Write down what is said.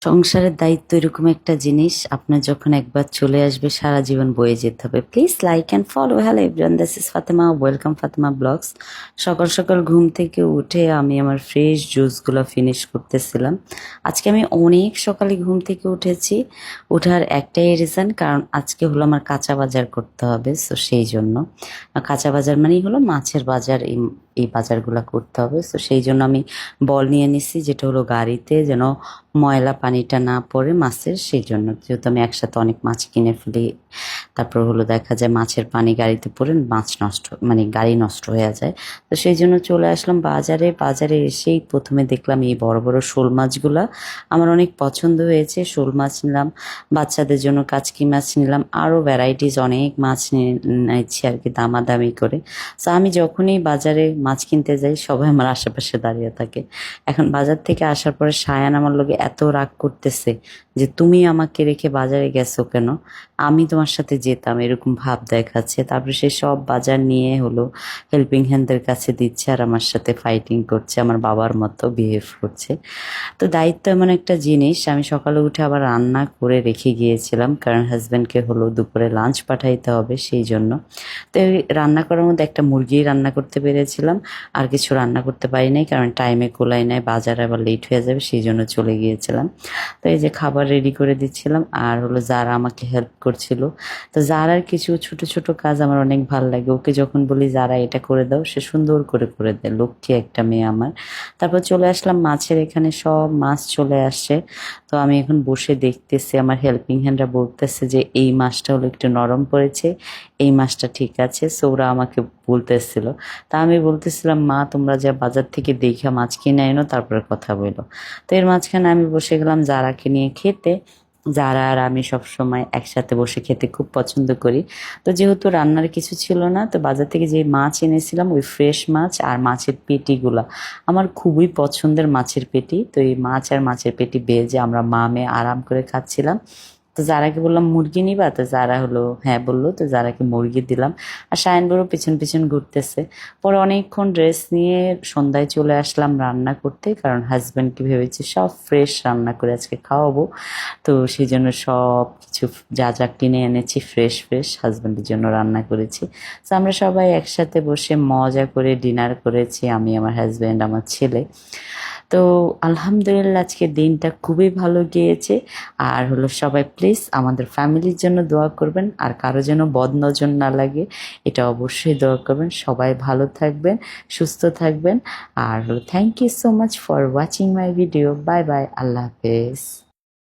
সংসারের দায়িত্ব এরকম একটা জিনিস আপনার যখন একবার চলে আসবে সারা জীবন বয়ে যেতে হবে। Please like and follow. Hello everyone, this is Fatema, welcome Fatema blogs. সকাল সকাল ঘুম থেকে উঠে আমি আমার ফ্রেশ জুসগুলো ফিনিশ করতেছিলাম। আজকে আমি অনেক সকালে ঘুম থেকে উঠেছি। ওঠার একটাই রিজন, কারণ আজকে হলো আমার কাঁচা বাজার করতে হবে। সো সেই জন্য কাঁচা বাজার মানেই হলো মাছের বাজার, এই বাজারগুলো করতে হবে। সো সেই জন্য আমি বল নিয়ে নিছি, যেটা হলো গাড়িতে যেন ময়লা পানিটা না পড়ে মাছের। সেই জন্য যেহেতু আমি একসাথে অনেক মাছ কিনে ফেলি, তারপর হলো দেখা যায় মাছের পানি গাড়িতে পড়ে মাছ নষ্ট, মানে গাড়ি নষ্ট হয়ে যায়। তো সেই জন্য চলে আসলাম বাজারে। বাজারে এসেই প্রথমে দেখলাম এই বড় বড় শোল মাছগুলা। আমার অনেক পছন্দ হয়েছে। শোল মাছ নিলাম, বাচ্চাদের জন্য কাচকি মাছ নিলাম, আরও ভ্যারাইটিস অনেক মাছ নিচ্ছি আর কি, দামাদামি করে। তো আমি যখনই বাজারে মাছ কিনতে যাই সবাই আমার আশেপাশে দাঁড়িয়ে থাকে। এখন বাজার থেকে আসার পরে সায়ান আমার লোকে এত রাগ করতেছে যে তুমি আমাকে রেখে বাজারে গেছো কেন, আমি তোমার সাথে যেতাম, এরকম ভাব দেখাচ্ছে। তারপরে সে সব বাজার নিয়ে হলো হেল্পিং হ্যান্ডদের কাছে দিচ্ছে আর আমার সাথে ফাইটিং করছে, আমার বাবার মতো বিহেভ করছে। তো দায়িত্ব এমন একটা জিনিস, আমি সকালে উঠে আবার রান্না করে রেখে গিয়েছিলাম, কারণ হাজব্যান্ডকে হলো দুপুরে লাঞ্চ পাঠাইতে হবে সেই জন্য। তো এই রান্না করার মধ্যে একটা মুরগি রান্না করতে পেরেছিলাম, আর কিছু রান্না করতে পারি নাই, কারণ টাইমে কোলাই নাই, বাজার আবার লেট হয়ে যাবে সেই জন্য চলে গিয়েছিলাম। তো এই যে খাবার রেডি করে দিচ্ছিলাম, আর হলো যারা আমাকে হেল্প করছিল। তো যারার কিছু ছোট ছোট কাজ আমার অনেক ভালো লাগে, ওকে যখন বলি যারা এটা করে দাও সে সুন্দর করে করে দেয়, লক্ষ্মী একটা মেয়ে আমার। তারপর চলে আসলাম মাছের এখানে, সব মাছ চলে আসছে। তো আমি এখন বসে দেখতেছি, আমার হেল্পিং হ্যান্ডরা বলতেছে যে এই মাছটা হলো একটু নরম পড়েছে, এই মাছটা ঠিক আছে। সো ওরা আমাকে বলতেছিল। তা আমি বলতেছিলাম মা তোমরা যা বাজার থেকে দেখে মাছ কিনে এনো তারপরে কথা বলো। তো এর মাঝখানে আমি বসে গেলাম যারাকে নিয়ে খেতে। যারা আর আমি সব সময় একসাথে বসে খেতে খুব পছন্দ করি। তো যেহেতু রান্নার কিছু ছিল না, তো বাজার থেকে যে মাছ এনেছিলাম ওই ফ্রেশ মাছ আর মাছের পেটিগুলা আমার খুবই পছন্দের, মাছের পেটি। তো এই মাছ আর মাছের পেটি ভেজে আমরা মা মেয়ে আরাম করে খাচ্ছিলাম। তো যারাকে বললাম মুরগি নিবা, তো যারা হলো হ্যাঁ বললো, তো যারাকে মুরগি দিলাম। আর সায়ন বড় পিছন পিছন ঘুরতেছে। পরে অনেকক্ষণ রেস্ট নিয়ে সন্ধ্যায় চলে আসলাম রান্না করতে, কারণ হাজব্যান্ডকে ভেবেছি সব ফ্রেশ রান্না করে আজকে খাওয়াবো। তো সেই জন্য সব কিছু যা যা কিনে এনেছি ফ্রেশ ফ্রেশ হাজব্যান্ডের জন্য রান্না করেছি। তো আমরা সবাই একসাথে বসে মজা করে ডিনার করেছি, আমি, আমার হাজব্যান্ড, আমার ছেলে। তো আলহামদুলিল্লাহ আজকে দিনটা খুবই ভালো গিয়েছে। আর হলো সবাই প্লিজ আমাদের ফ্যামিলির জন্য দোয়া করবেন, আর কারো যেন বদনজর না লাগে এটা অবশ্যই দোয়া করবেন। সবাই ভালো থাকবেন, সুস্থ থাকবেন। আর হলো thank you so much for watching my video. Bye bye, আল্লাহ হাফেজ।